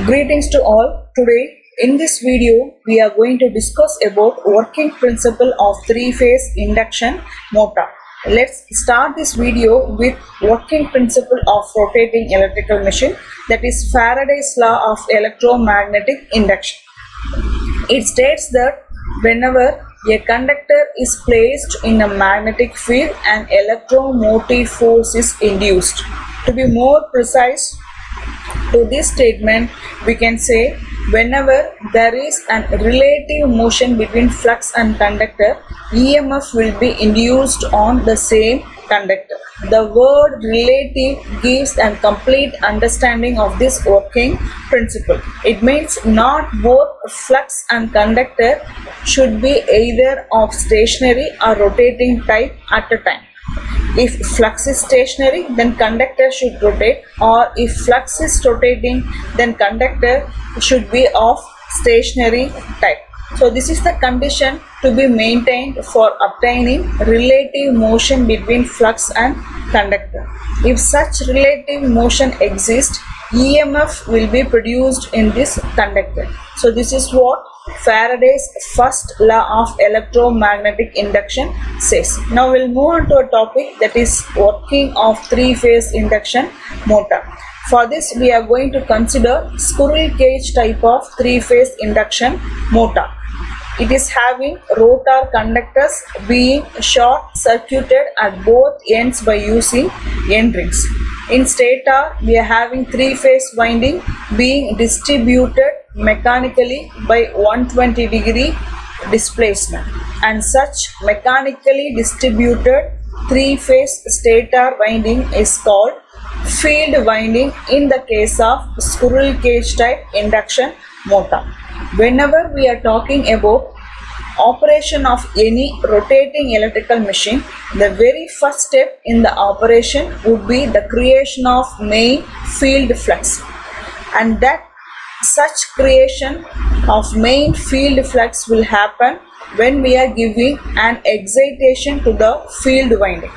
Greetings to all. Today in this video we are going to discuss about working principle of three-phase induction motor. Let's start this video with working principle of rotating electrical machine, that is Faraday's law of electromagnetic induction. It states that whenever a conductor is placed in a magnetic field, an electromotive force is induced. To be more precise to this statement, we can say whenever there is a relative motion between flux and conductor, EMF will be induced on the same conductor. The word relative gives a complete understanding of this working principle. It means not both flux and conductor should be either of stationary or rotating type at a time. If flux is stationary, then conductor should rotate, or if flux is rotating, then conductor should be of stationary type. So this is the condition to be maintained for obtaining relative motion between flux and conductor. If such relative motion exists, EMF will be produced in this conductor. So this is what Faraday's first law of electromagnetic induction says. Now we'll move on to a topic, that is working of three-phase induction motor. For this we are going to consider squirrel cage type of three-phase induction motor. It is having rotor conductors being short circuited at both ends by using end rings. In stator we are having three-phase winding being distributed mechanically by 120 degree displacement, and such mechanically distributed three-phase stator winding is called field winding in the case of squirrel cage type induction motor. Whenever we are talking about operation of any rotating electrical machine, the very first step in the operation would be the creation of main field flux, and that such creation of main field flux will happen when we are giving an excitation to the field winding.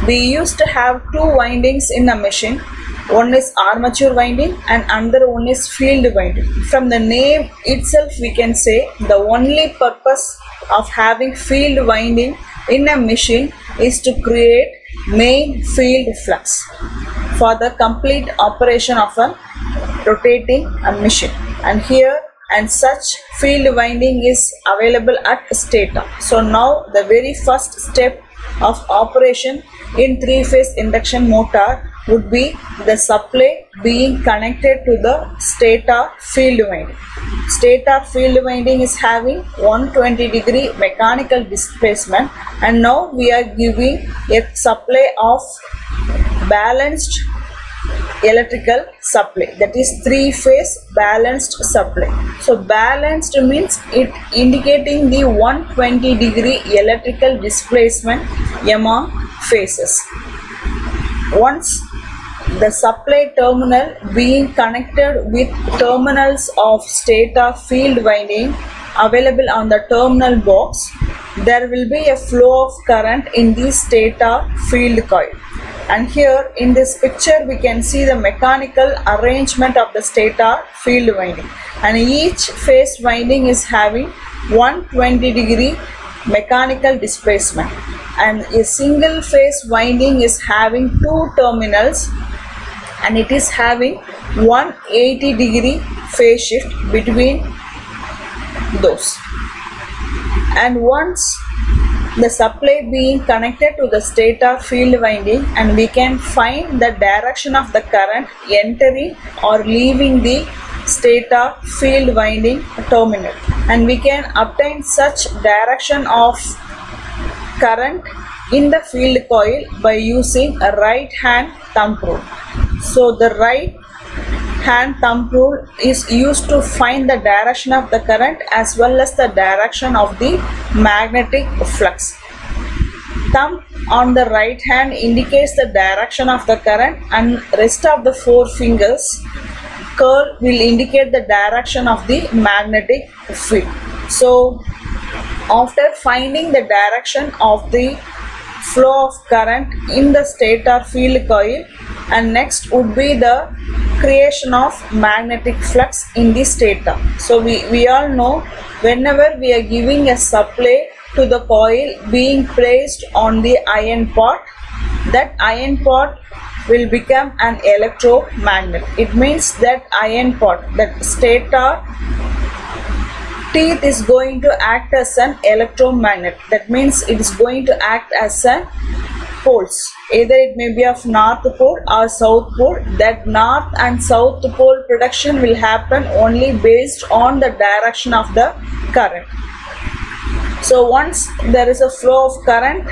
We used to have two windings in a machine. One is armature winding and another one is field winding. From the name itself we can say the only purpose of having field winding in a machine is to create main field flux for the complete operation of a rotating a machine. And such field winding is available at stator. So now the very first step of operation in three-phase induction motor would be the supply being connected to the stator field winding. Stator field winding is having 120 degree mechanical displacement, and now we are giving a supply of balanced electrical supply, that is three-phase balanced supply. So balanced means it indicating the 120 degree electrical displacement among phases. Once the supply terminal being connected with terminals of stator field winding available on the terminal box, there will be a flow of current in the stator field coil. And here in this picture we can see the mechanical arrangement of the stator field winding, and each phase winding is having 120 degree mechanical displacement, and a single phase winding is having two terminals and it is having 180 degree phase shift between those. And once the supply being connected to the stator field winding, and we can find the direction of the current entering or leaving the stator field winding terminal, and we can obtain such direction of current in the field coil by using a right hand thumb rule. So the right hand thumb rule is used to find the direction of the current as well as the direction of the magnetic flux. Thumb on the right hand indicates the direction of the current, and rest of the four fingers curl will indicate the direction of the magnetic field. So after finding the direction of the flow of current in the stator field coil, and next would be the creation of magnetic flux in the stator. So we all know, whenever we are giving a supply to the coil being placed on the iron pot, that iron pot will become an electromagnet. It means that iron pot, that stator teeth is going to act as an electromagnet. That means it is going to act as an poles. Either it may be of north pole or south pole. That north and south pole production will happen only based on the direction of the current. So once there is a flow of current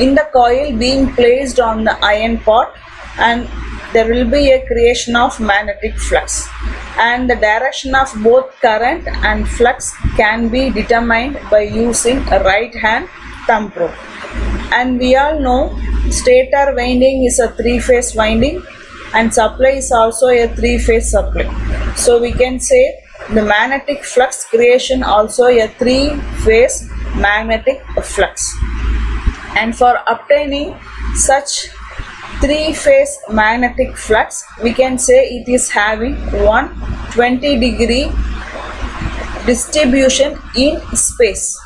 in the coil being placed on the iron pot, and there will be a creation of magnetic flux, and the direction of both current and flux can be determined by using a right hand thumb rule. And we all know stator winding is a three-phase winding, and supply is also a three-phase supply. So we can say the magnetic flux creation also a three-phase magnetic flux. And for obtaining such three-phase magnetic flux, we can say it is having 120-degree distribution in space.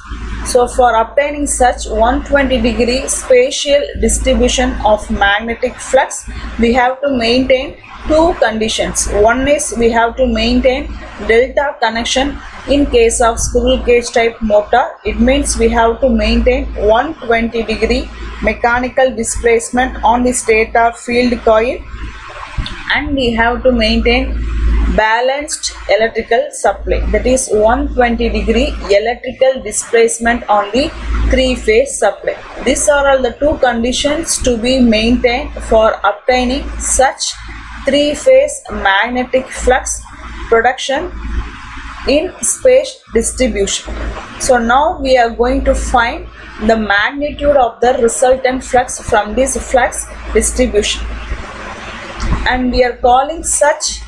So for obtaining such 120-degree spatial distribution of magnetic flux, we have to maintain two conditions. One is we have to maintain delta connection in case of squirrel cage type motor. It means we have to maintain 120-degree mechanical displacement on the stator field coil, and we have to maintain balanced electrical supply, that is 120-degree electrical displacement on the three-phase supply. These are all the two conditions to be maintained for obtaining such three-phase magnetic flux production in space distribution. So now we are going to find the magnitude of the resultant flux from this flux distribution, and we are calling such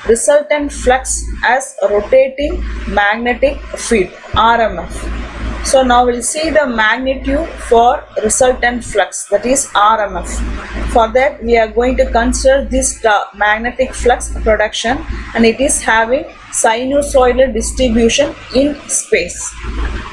resultant flux as rotating magnetic field, RMF. So now we'll see the magnitude for resultant flux, that is RMF. For that we are going to consider this magnetic flux production, and it is having sinusoidal distribution in space.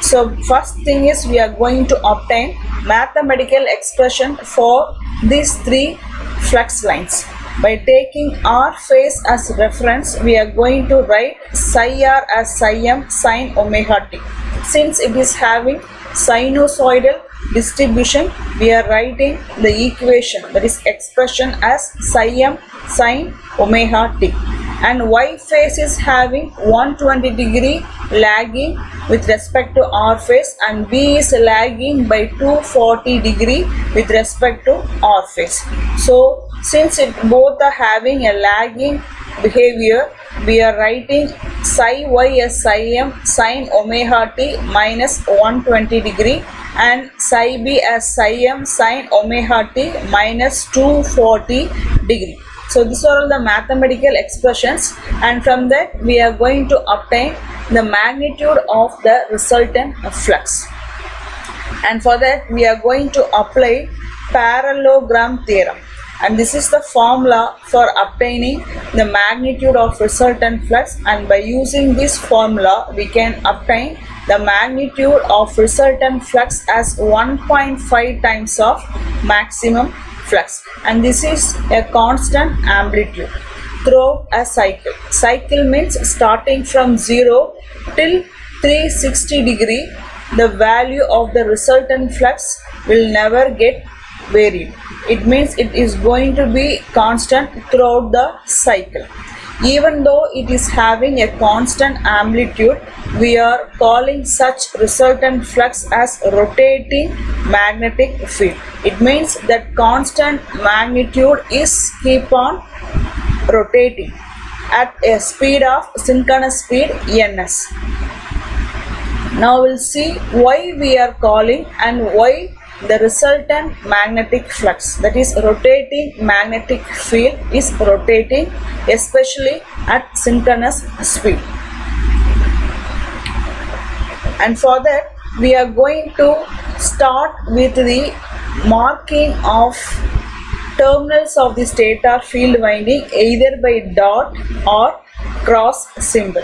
So first thing is we are going to obtain mathematical expression for these three flux lines. By taking R phase as reference, we are going to write psi R as psi m sin omega t. Since it is having sinusoidal distribution, we are writing the equation, that is expression, as psi m sin omega t. And Y phase is having 120-degree lagging with respect to R phase, and B is lagging by 240-degree with respect to R phase. So since both are having a lagging behavior, we are writing psi y as psi m sin omega t minus 120-degree, and psi b as psi m sin omega t minus 240-degree. So these are all the mathematical expressions, and from that we are going to obtain the magnitude of the resultant flux. And for that we are going to apply parallelogram theorem, and this is the formula for obtaining the magnitude of resultant flux, and by using this formula we can obtain the magnitude of resultant flux as 1.5 times of maximum flux, and this is a constant amplitude throughout a cycle. Cycle means starting from 0 till 360-degree, the value of the resultant flux will never get varied. It means it is going to be constant throughout the cycle. Even though it is having a constant amplitude, we are calling such resultant flux as rotating magnetic field. It means that constant magnitude is keep on rotating at a speed of synchronous speed ns. Now we'll see why we are calling and why the resultant magnetic flux, that is rotating magnetic field, is rotating especially at synchronous speed. And for that we are going to start with the marking of terminals of the stator field winding either by dot or cross symbol.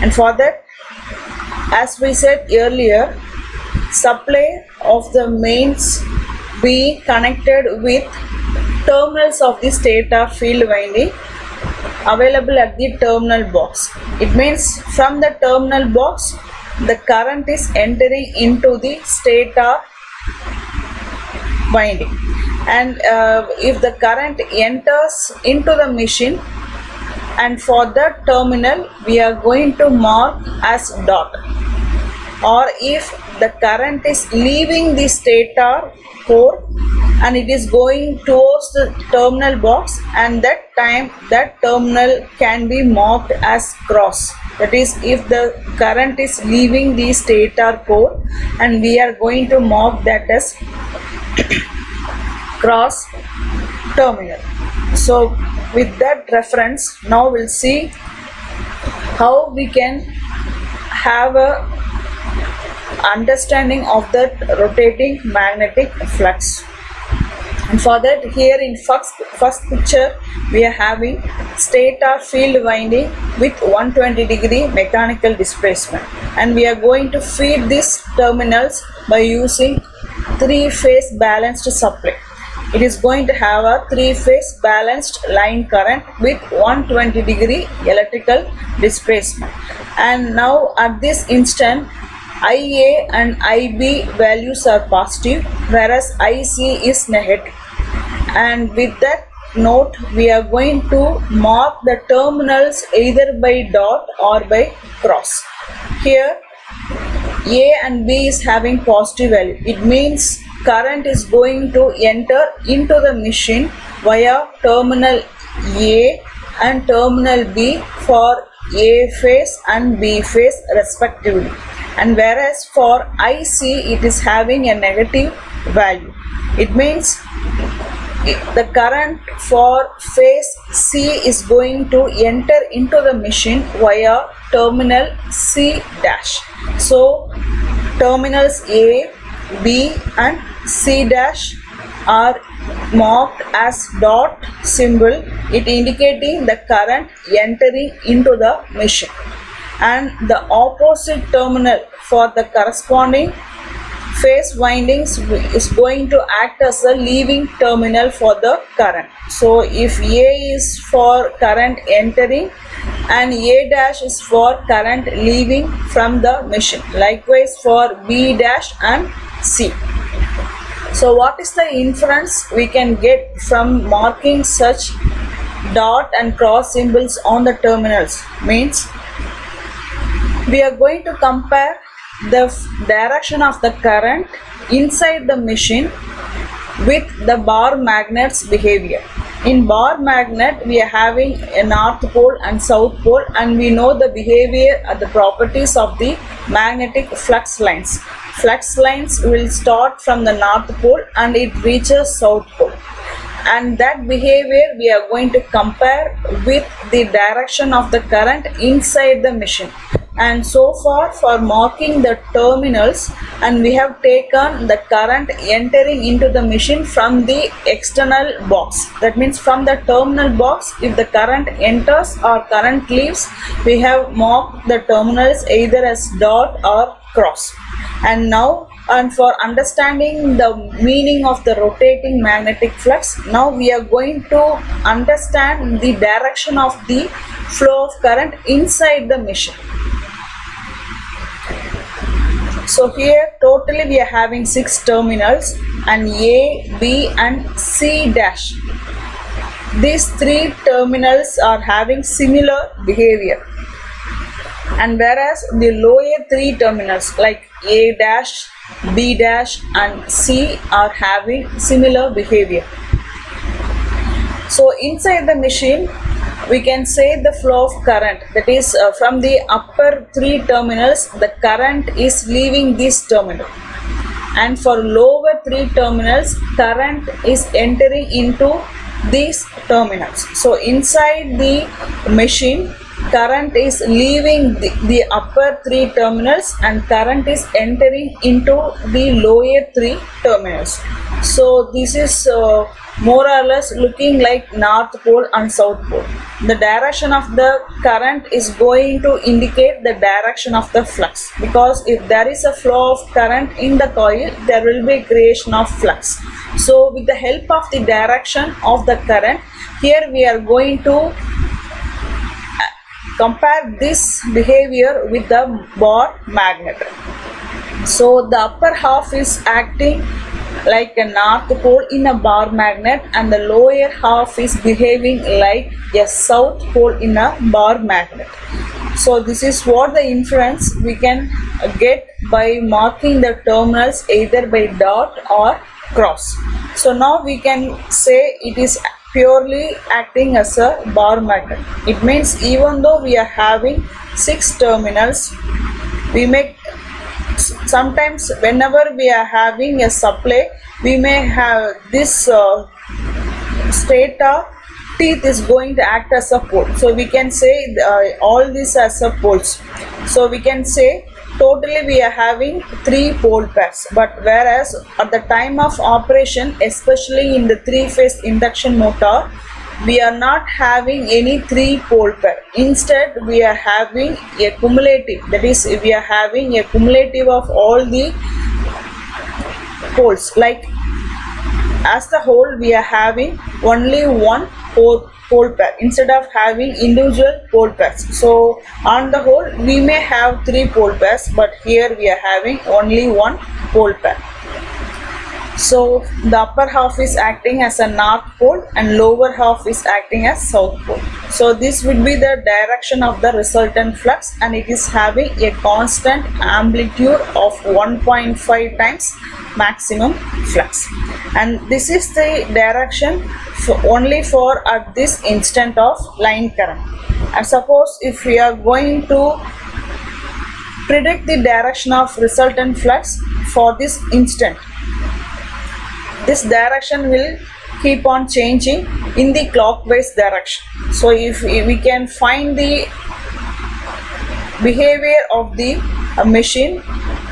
And for that, as we said earlier, supply of the mains be connected with terminals of the stator field winding available at the terminal box. It means from the terminal box the current is entering into the stator winding, and if the current enters into the machine, and for that terminal we are going to mark as dot, or if the current is leaving the stator core and it is going towards the terminal box, and that time that terminal can be marked as cross. That is, if the current is leaving the stator core, and we are going to mark that as cross terminal. So with that reference, now we'll see how we can have a understanding of that rotating magnetic flux. And for that, here in first picture we are having stator field winding with 120-degree mechanical displacement, and we are going to feed these terminals by using three-phase balanced supply. It is going to have a three-phase balanced line current with 120-degree electrical displacement. And now at this instant, IA and IB values are positive, whereas IC is negative. And with that note, we are going to mark the terminals either by dot or by cross. Here A and B is having positive value. It means current is going to enter into the machine via terminal A and terminal B for A phase and B phase respectively. And whereas for IC it is having a negative value. It means the current for phase C is going to enter into the machine via terminal C dash. So terminals A, B and C dash are marked as dot symbol, it indicating the current entering into the machine, and the opposite terminal for the corresponding phase windings is going to act as a leaving terminal for the current. So if A is for current entering and A dash is for current leaving from the machine, likewise for B dash and C. So what is the inference we can get from marking such dot and cross symbols on the terminals? Means we are going to compare the direction of the current inside the machine with the bar magnet's behavior. In bar magnet we are having a north pole and south pole, and we know the behavior and the properties of the magnetic flux lines. Flux lines will start from the north pole and it reaches south pole, and that behavior we are going to compare with the direction of the current inside the machine. And so far for marking the terminals, and we have taken the current entering into the machine from the external box. That means from the terminal box, if the current enters or current leaves, we have marked the terminals either as dot or cross. And now, and for understanding the meaning of the rotating magnetic flux, now we are going to understand the direction of the flow of current inside the machine. So here totally we are having 6 terminals, and A, B and C dash. These 3 terminals are having similar behavior, and whereas the lower 3 terminals like A dash, B dash and C are having similar behavior. So inside the machine we can say the flow of current, that is from the upper 3 terminals the current is leaving this terminal, and for lower 3 terminals current is entering into these terminals. So inside the machine current is leaving the upper 3 terminals and current is entering into the lower 3 terminals. So this is more or less looking like North Pole and South Pole. The direction of the current is going to indicate the direction of the flux, because if there is a flow of current in the coil, there will be creation of flux. So with the help of the direction of the current, here we are going to compare this behavior with the bar magnet. So the upper half is acting like a North Pole in a bar magnet, and the lower half is behaving like a South Pole in a bar magnet. So this is what the inference we can get by marking the terminals either by dot or cross. So now we can say it is purely acting as a bar magnet. It means even though we are having 6 terminals, we may sometimes whenever we are having a supply, we may have this stator teeth is going to act as a pole. So we can say all these as a poles. So we can say totally we are having 3 pole pairs, but whereas at the time of operation, especially in the 3-phase induction motor, we are not having any 3 pole pair. Instead we are having a cumulative, that is we are having a cumulative of all the poles. Like as the whole we are having only 1 pole pair instead of having individual pole pairs. So on the whole we may have 3 pole pairs, but here we are having only 1 pole pair. So the upper half is acting as a North Pole and lower half is acting as South Pole. So this would be the direction of the resultant flux, and it is having a constant amplitude of 1.5 times maximum flux, and this is the direction only for at this instant of line current. And suppose if we are going to predict the direction of resultant flux for this instant, this direction will keep on changing in the clockwise direction. So if we can find the behavior of the machine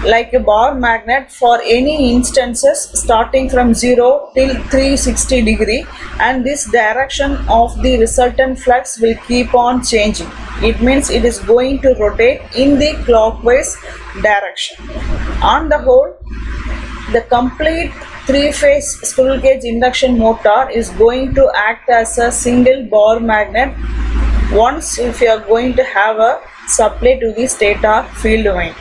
like a bar magnet for any instances starting from 0 till 360 degree, and this direction of the resultant flux will keep on changing. It means it is going to rotate in the clockwise direction. On the whole, the complete 3-phase squirrel cage induction motor is going to act as a single bar magnet once if you are going to have a supply to the stator field winding.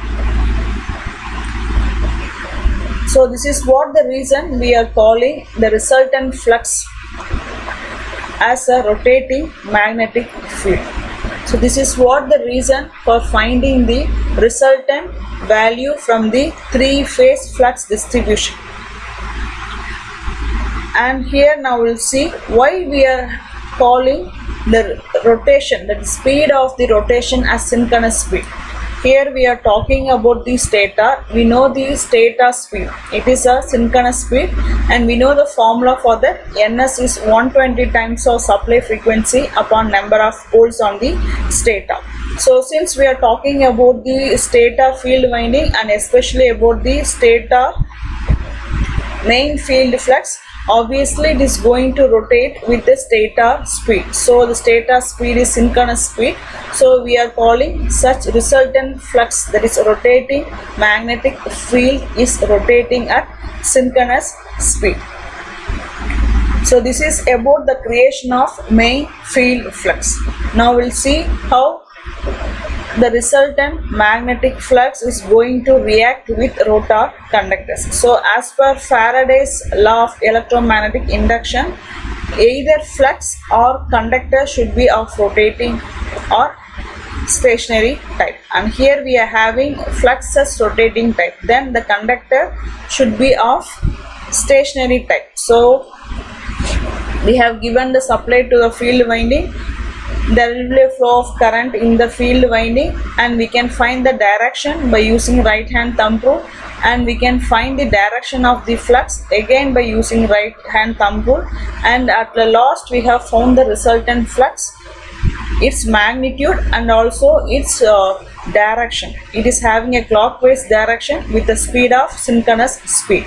So this is what the reason we are calling the resultant flux as a rotating magnetic field. So this is what the reason for finding the resultant value from the 3-phase flux distribution. And here now we'll see why we are calling the rotation, the speed of the rotation, as synchronous speed. Here we are talking about the stator. We know the stator speed. It is a synchronous speed, and we know the formula for that. Ns is 120 times of supply frequency upon number of poles on the stator. So since we are talking about the stator field winding and especially about the stator main field flux, obviously it is going to rotate with the stator speed. So the stator speed is synchronous speed. So we are calling such resultant flux, that is rotating magnetic field, is rotating at synchronous speed. So this is about the creation of main field flux. Now we'll see how the resultant magnetic flux is going to react with rotor conductors. So as per Faraday's law of electromagnetic induction, either flux or conductor should be of rotating or stationary type, and here we are having flux as rotating type, then the conductor should be of stationary type. So we have given the supply to the field winding. There will be a flow of current in the field winding, and we can find the direction by using right hand thumb rule, and we can find the direction of the flux again by using right hand thumb rule, and at the last we have found the resultant flux, its magnitude and also its direction. It is having a clockwise direction with the speed of synchronous speed,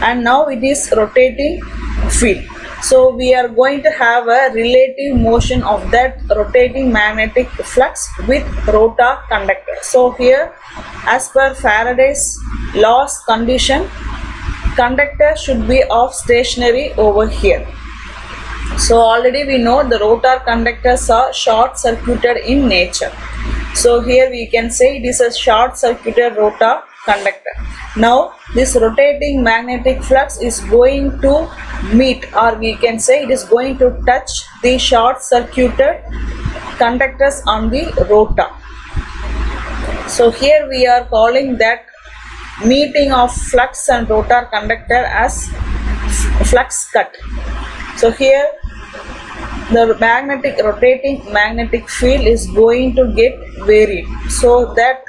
and now it is rotating field. So we are going to have a relative motion of that rotating magnetic flux with rotor conductor. So here, as per Faraday's law's condition, conductor should be of stationary over here. So already we know the rotor conductors are short circuited in nature. So here we can say it is a short circuited rotor conductor. Now this rotating magnetic flux is going to meet, or we can say it is going to touch the short circuited conductors on the rotor. So here we are calling that meeting of flux and rotor conductor as flux cut. So here the rotating magnetic field is going to get varied. So that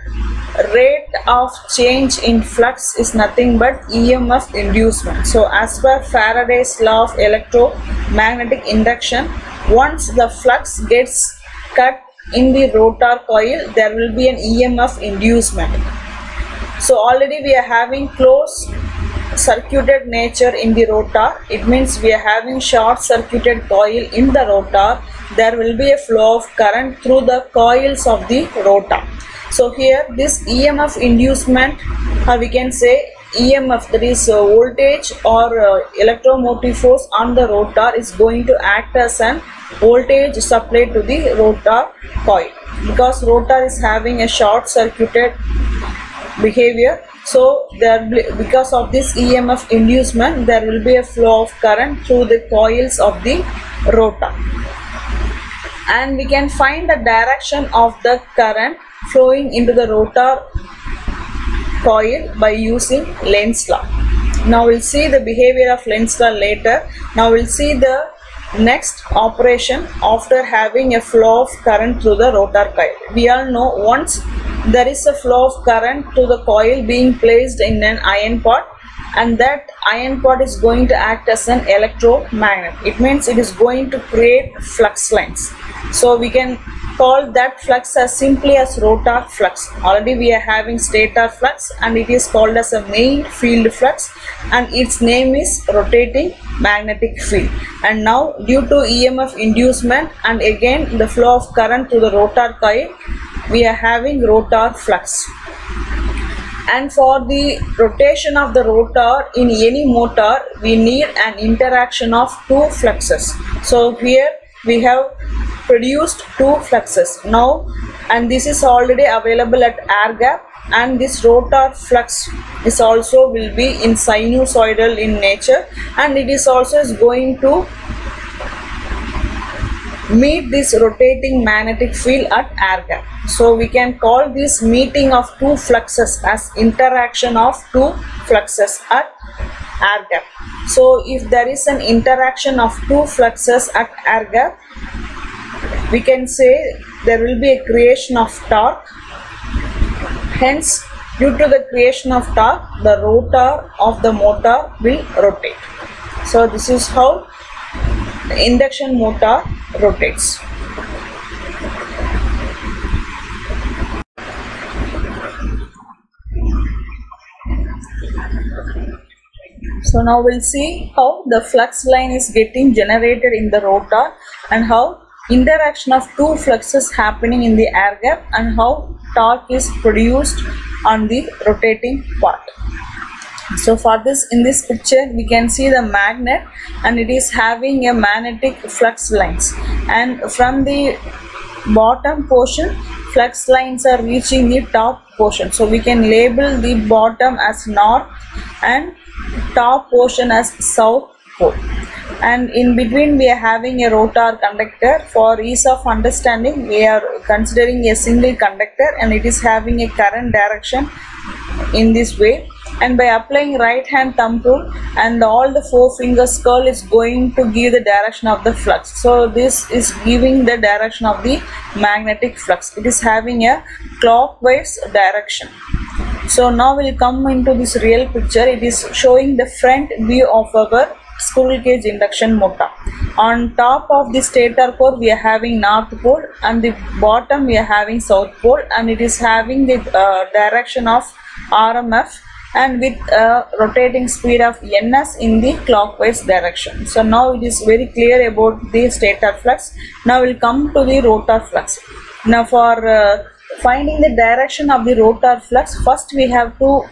rate of change in flux is nothing but EMF inducement. So as per Faraday's law of electromagnetic induction, once the flux gets cut in the rotor coil, there will be an EMF inducement. So already we are having closed circuited nature in the rotor. It means we are having short circuited coil in the rotor. There will be a flow of current through the coils of the rotor. So here this EMF inducement, or we can say EMF, that is voltage or electromotive force on the rotor, is going to act as an voltage supply to the rotor coil, because rotor is having a short circuited behavior. So because of this EMF inducement, there will be a flow of current through the coils of the rotor, and we can find the direction of the current flowing into the rotor coil by using Lenz's law. Now we'll see the behavior of Lenz's law later. Now we'll see the next operation after having a flow of current through the rotor coil. We all know once there is a flow of current to the coil being placed in an iron pot, and that iron pot is going to act as an electromagnet. It means it is going to create flux lines. So we can call that flux as simply as rotor flux. Already we are having stator flux, and it is called as a main field flux, and its name is rotating magnetic field. And now due to EMF inducement and again the flow of current to the rotor coil, we are having rotor flux. And for the rotation of the rotor in any motor, we need an interaction of two fluxes. So here we have produced two fluxes now, and this is already available at air gap, and this rotor flux is also will be in sinusoidal in nature, and it is also going to meet this rotating magnetic field at air gap. So we can call this meeting of two fluxes as interaction of two fluxes at air gap. So if there is an interaction of two fluxes at air gap, we can say there will be a creation of torque. Hence, due to the creation of torque, the rotor of the motor will rotate. So this is how the induction motor rotates. So now we'll see how the flux line is getting generated in the rotor, and how interaction of two fluxes happening in the air gap, and how torque is produced on the rotating part. So for this, in this picture we can see the magnet, and it is having a magnetic flux lines, and from the bottom portion flux lines are reaching the top portion. So we can label the bottom as north and top portion as south pole, and in between we are having a rotor conductor. For ease of understanding, we are considering a single conductor, and it is having a current direction in this way, and by applying right hand thumb rule and all the four fingers curl is going to give the direction of the flux. So this is giving the direction of the magnetic flux. It is having a clockwise direction. So now we'll come into this real picture. It is showing the front view of our squirrel cage induction motor. On top of the stator core we are having north pole, and the bottom we are having south pole, and it is having the direction of RMF and with a rotating speed of ns in the clockwise direction. So now it is very clear about the stator flux. Now we'll come to the rotor flux. Now for finding the direction of the rotor flux, first we have to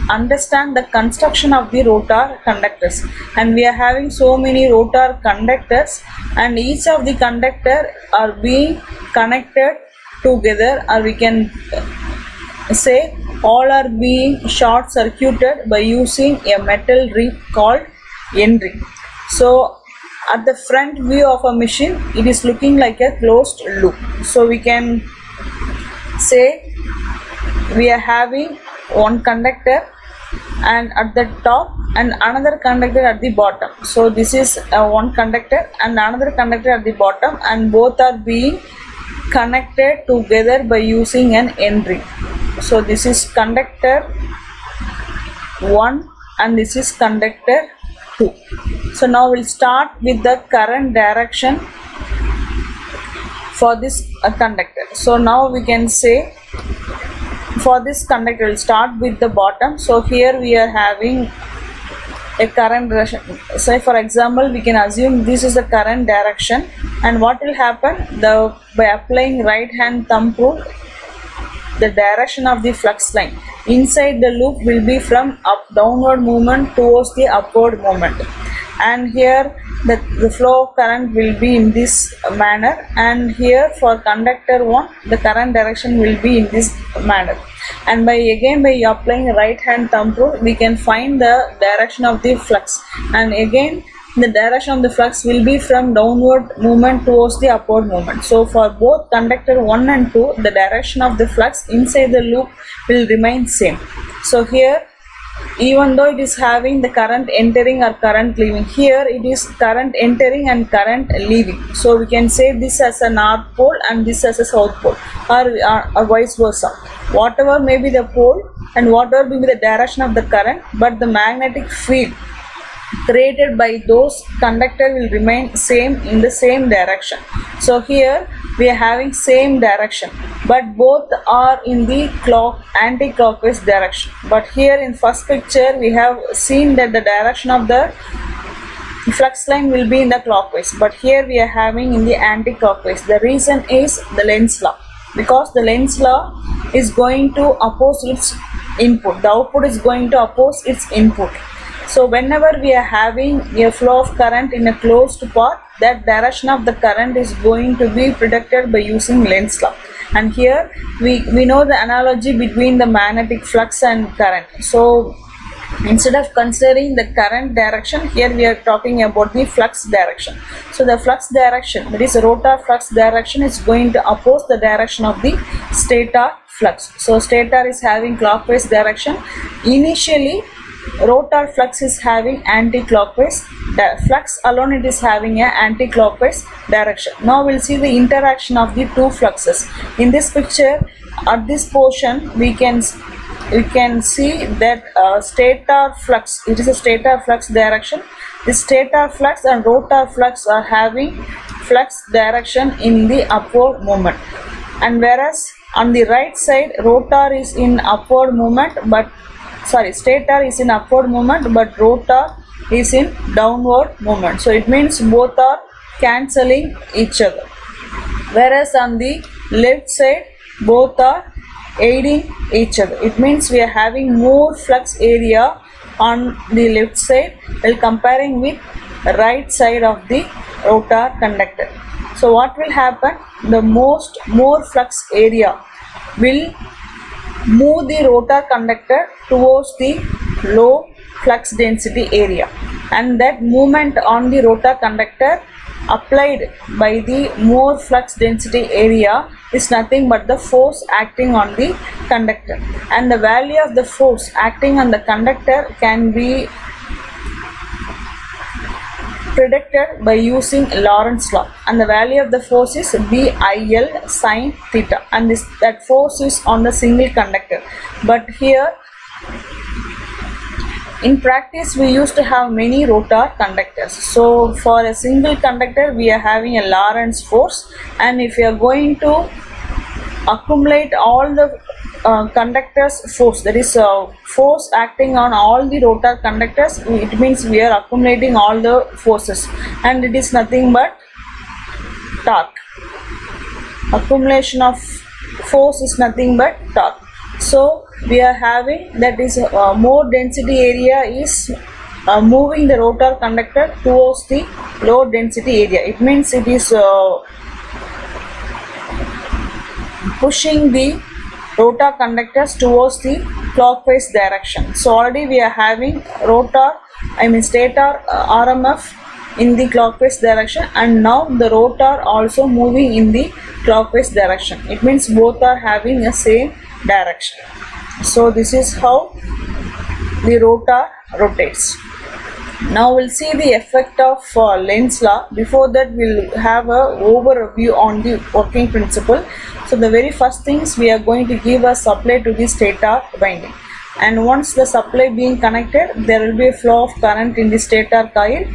understand the construction of the rotor conductors, and we are having so many rotor conductors, and each of the conductor are being connected together, or we can say all are being short circuited by using a metal ring called N ring. So at the front view of a machine it is looking like a closed loop. So we can say we are having one conductor and at the top and another conductor at the bottom. So this is one conductor and another conductor at the bottom, and both are being connected together by using an N ring. So this is conductor 1 and this is conductor 2. So now we'll start with the current direction for this conductor. So now we can say for this conductor we'll start with the bottom. So here we are having a current direction. Say for example we can assume this is the current direction, and what will happen, by applying right hand thumb rule, the direction of the flux line inside the loop will be from downward movement towards the upward movement, and here the flow of current will be in this manner, and here for conductor 1 the current direction will be in this manner. And by applying right hand thumb rule we can find the direction of the flux, and again the direction of the flux will be from downward movement towards the upward movement. So for both conductor 1 and 2 the direction of the flux inside the loop will remain same. So here even though it is having the current entering or current leaving, here it is current entering and current leaving. So we can say this as a north pole and this as a south pole, or vice versa. Whatever may be the pole and whatever may be the direction of the current, but the magnetic field created by those conductor will remain same in the same direction. So here we are having same direction, but both are in the anti-clockwise direction. But here in first picture we have seen that the direction of the flux line will be in the clockwise, but here we are having in the anti-clockwise. The reason is the Lenz's law, because the Lenz's law is going to oppose its input, the output is going to oppose its input. So whenever we are having a flow of current in a closed path, that direction of the current is going to be predicted by using Lenz's law. And here we know the analogy between the magnetic flux and current. So instead of considering the current direction, here we are talking about the flux direction. So the flux direction, that is rotor flux direction, is going to oppose the direction of the stator flux. So stator is having clockwise direction. Initially rotor flux is having anti-clockwise flux alone, it is having an anti-clockwise direction. Now we'll see the interaction of the two fluxes. In this picture at this portion we can see that stator flux, it is a stator flux direction. The stator flux and rotor flux are having flux direction in the upward movement, and whereas on the right side rotor is in upward movement, but stator is in upward movement but rotor is in downward movement. So it means both are cancelling each other, whereas on the left side both are aiding each other. It means we are having more flux area on the left side while comparing with right side of the rotor conductor. So what will happen, the more flux area will move the rotor conductor towards the low flux density area, and that movement on the rotor conductor applied by the more flux density area is nothing but the force acting on the conductor, and the value of the force acting on the conductor can be predicted by using Lorentz law, and the value of the force is BIL sin theta, and that force is on the single conductor. But here In practice, we used to have many rotor conductors. So for a single conductor, we are having a Lorentz force, and if you are going to accumulate all the conductors force, that is force acting on all the rotor conductors, it means we are accumulating all the forces, and it is nothing but torque. Accumulation of force is nothing but torque. So we are having, that is more density area is moving the rotor conductor towards the low density area. It means it is pushing the rotor conductors towards the clockwise direction. So already we are having stator RMF in the clockwise direction, and now the rotor also moving in the clockwise direction. It means both are having the same direction. So this is how the rotor rotates. Now we'll see the effect of Lenz law. Before that, we'll have a overview on the working principle. So the very first things, we are going to give a supply to the stator winding, and once the supply being connected, there will be a flow of current in the stator coil,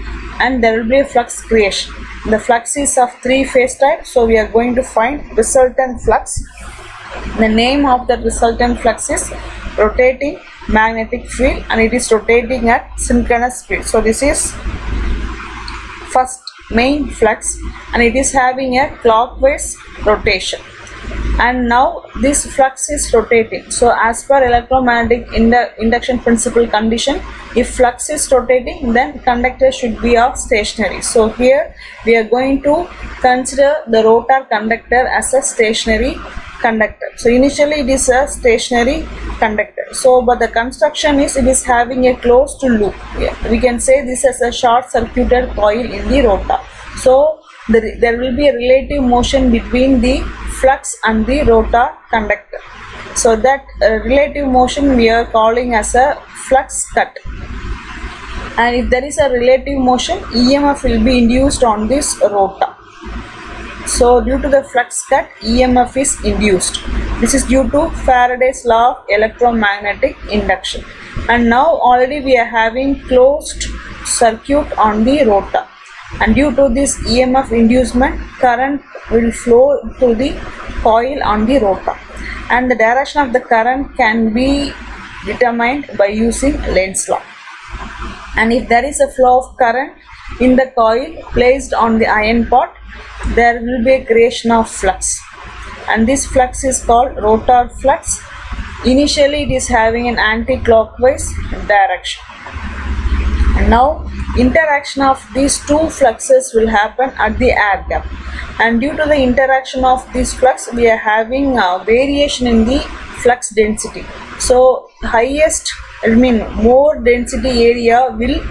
and there will be a flux creation. The flux is of three-phase type, so we are going to find resultant flux. The name of the resultant flux is rotating magnetic field, and it is rotating at synchronous speed. So this is first main flux, and it is having a clockwise rotation, and now this flux is rotating. So as per electromagnetic induction principle condition, if flux is rotating, then conductor should be of stationary. So here we are going to consider the rotor conductor as a stationary conductor. So initially it is a stationary conductor. So but the construction is, it is having a closed loop. We can say this as a short circuited coil in the rotor. So there will be a relative motion between the flux and the rotor conductor. So that relative motion we are calling as a flux cut. And if there is a relative motion, EMF will be induced on this rotor. So due to the flux cut, EMF is induced. This is due to Faraday's law of electromagnetic induction. And now already we are having closed circuit on the rotor, and due to this EMF inducement, current will flow through the coil on the rotor, and the direction of the current can be determined by using Lenz law. And if there is a flow of current in the coil placed on the iron pot, there will be a creation of flux, and this flux is called rotor flux. Initially it is having an anti-clockwise direction, and now interaction of these two fluxes will happen at the air gap, and due to the interaction of this flux, we are having a variation in the flux density. So more density area will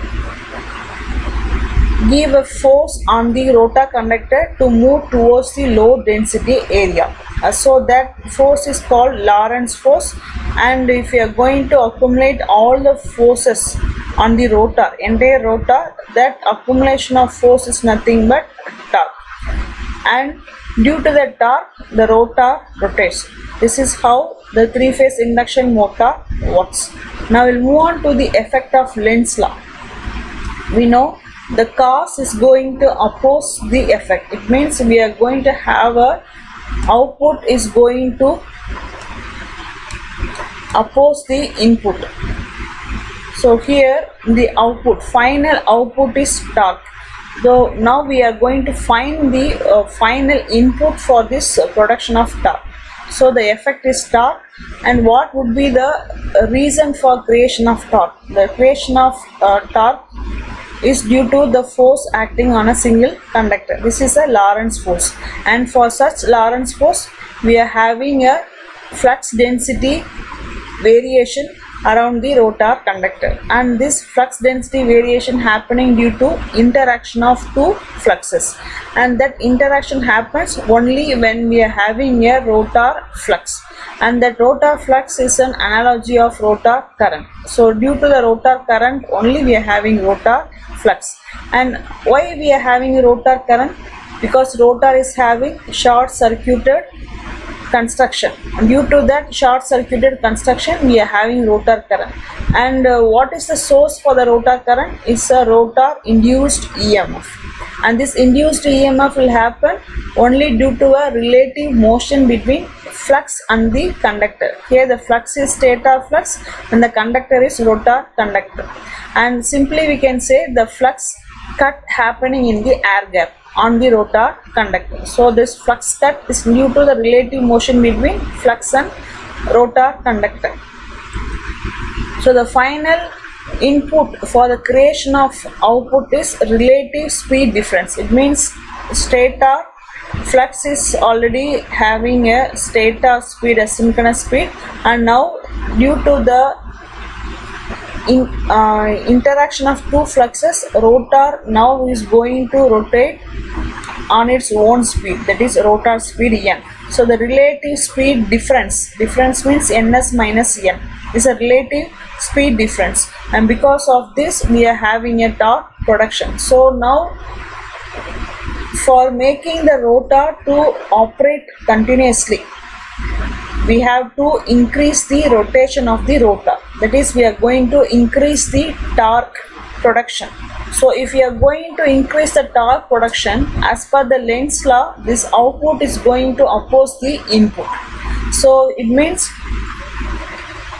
give a force on the rotor conductor to move towards the low density area. So that force is called Lorentz force, and if you are going to accumulate all the forces on the rotor, entire rotor, that accumulation of force is nothing but torque, and due to the torque, the rotor rotates. This is how the three-phase induction motor works. Now we'll move on to the effect of Lenz law. We know the cause is going to oppose the effect. It means we are going to have a output is going to oppose the input. So here the output, final output is torque. So now we are going to find the final input for this production of torque. So the effect is torque, and what would be the reason for creation of torque? The creation of torque is due to the force acting on a single conductor. This is a Lorentz force, and for such Lorentz force, we are having a flux density variation around the rotor conductor, and this flux density variation happening due to interaction of two fluxes, and that interaction happens only when we are having a rotor flux, and that rotor flux is an analogy of rotor current. So due to the rotor current only we are having rotor flux. And why we are having rotor current? Because rotor is having short circuited construction. Due to that short circuited construction, we are having rotor current. And what is the source for the rotor current? It's a rotor induced EMF. And this induced EMF will happen only due to a relative motion between flux and the conductor. Here the flux is stator flux and the conductor is rotor conductor. And simply we can say the flux cut happening in the air gap on the rotor conductor. So this flux cut is due to the relative motion between flux and rotor conductor. So the final input for the creation of output is relative speed difference. It means stator flux is already having a stator speed, a synchronous speed, and now due to the interaction of two fluxes, rotor now is going to rotate on its own speed, that is rotor speed n. So the relative speed difference means ns minus n, is a relative speed difference, and because of this we are having a torque production. So now for making the rotor to operate continuously, we have to increase the rotation of the rotor, that is we are going to increase the torque production. So if we are going to increase the torque production, as per the Lenz's law, this output is going to oppose the input. So it means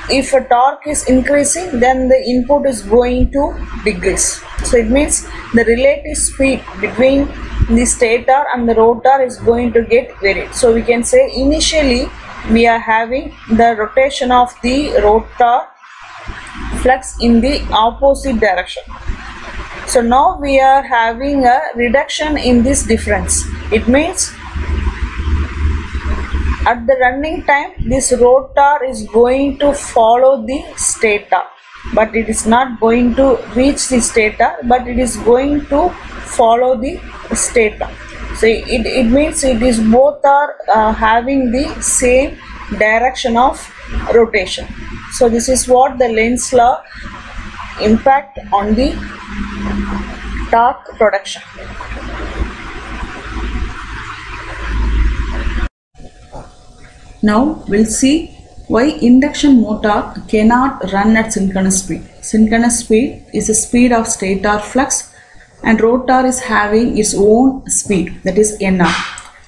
if a torque is increasing, then the input is going to decrease. So it means the relative speed between the stator and the rotor is going to get varied. So we can say initially we are having the rotation of the rotor flux in the opposite direction. So now we are having a reduction in this difference. It means at the running time this rotor is going to follow the stator, but it is not going to reach the stator, but it is going to follow the stator. So it means it is both are having the same direction of rotation. So this is what the Lenz's law impact on the torque production. Now we'll see why induction motor cannot run at synchronous speed. Synchronous speed is the speed of stator flux and rotor is having its own speed, that is Nr.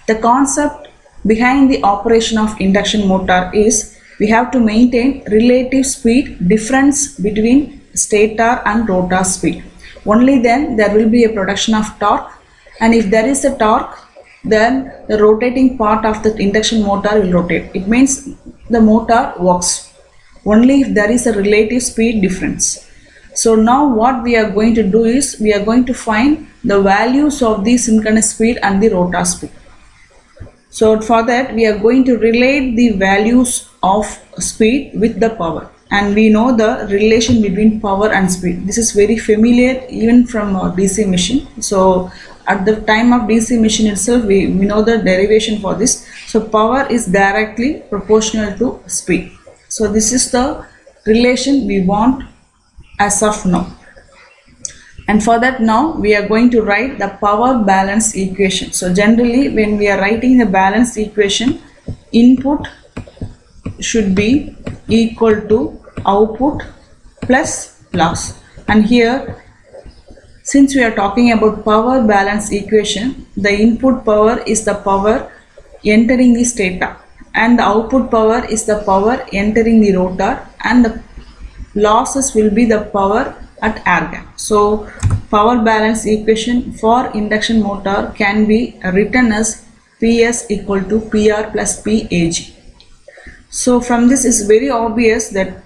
The concept behind the operation of induction motor is we have to maintain relative speed difference between stator and rotor speed. Only then there will be a production of torque, and if there is a torque, then the rotating part of the induction motor will rotate. It means the motor works only if there is a relative speed difference. So now what we are going to do is we are going to find the values of the synchronous speed and the rotor speed. So for that we are going to relate the values of speed with the power, and we know the relation between power and speed. This is very familiar even from a DC machine. So at the time of DC machine itself we know the derivation for this. So power is directly proportional to speed. So this is the relation we want as of now. And for that now we are going to write the power balance equation. So generally when we are writing the balance equation, input should be equal to output plus loss. And here since we are talking about power balance equation, the input power is the power entering the stator and the output power is the power entering the rotor, and the losses will be the power at air gap. So power balance equation for induction motor can be written as PS equal to PR plus PAG. So from this is very obvious that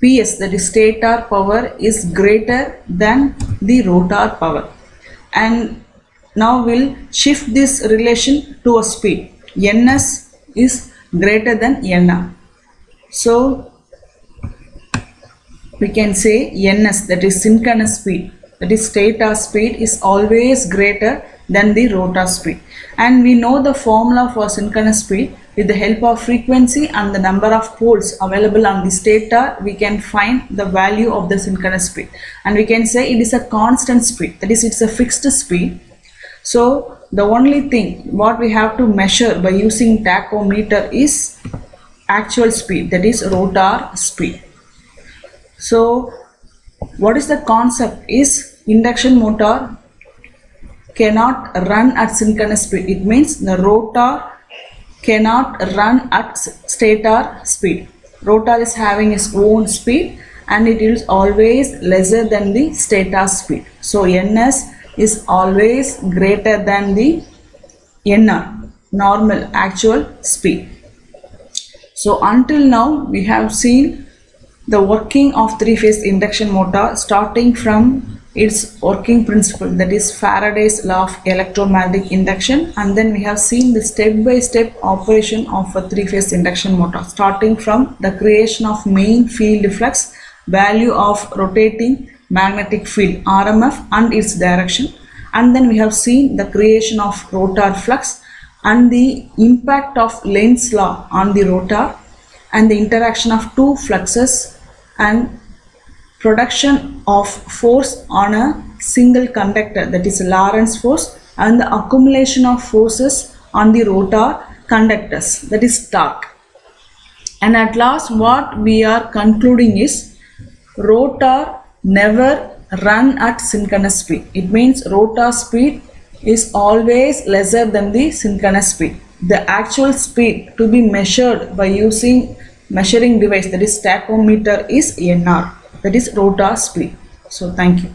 PS, that is stator power, is greater than the rotor power. And now we'll shift this relation to a speed. Ns is greater than Nr. So we can say Ns, that is synchronous speed, that is stator speed, is always greater than the rotor speed. And we know the formula for synchronous speed. With the help of frequency and the number of poles available on the stator, we can find the value of the synchronous speed, and we can say it is a constant speed, that is it's a fixed speed. So the only thing what we have to measure by using tachometer is actual speed, that is rotor speed. So what is the concept is induction motor cannot run at synchronous speed. It means the rotor cannot run at stator speed. Rotor is having its own speed and it is always lesser than the stator speed. So ns is always greater than the nr, normal actual speed. So until now we have seen the working of three-phase induction motor, starting from its working principle, that is Faraday's law of electromagnetic induction, and then we have seen the step-by-step operation of a three-phase induction motor, starting from the creation of main field flux, value of rotating magnetic field RMF and its direction, and then we have seen the creation of rotor flux and the impact of Lenz's law on the rotor and the interaction of two fluxes and production of force on a single conductor, that is Lorentz force, and the accumulation of forces on the rotor conductors, that is torque. And at last what we are concluding is rotor never run at synchronous speed. It means rotor speed is always lesser than the synchronous speed. The actual speed to be measured by using measuring device, that is tachometer, is nr, that is rotor speed. So thank you.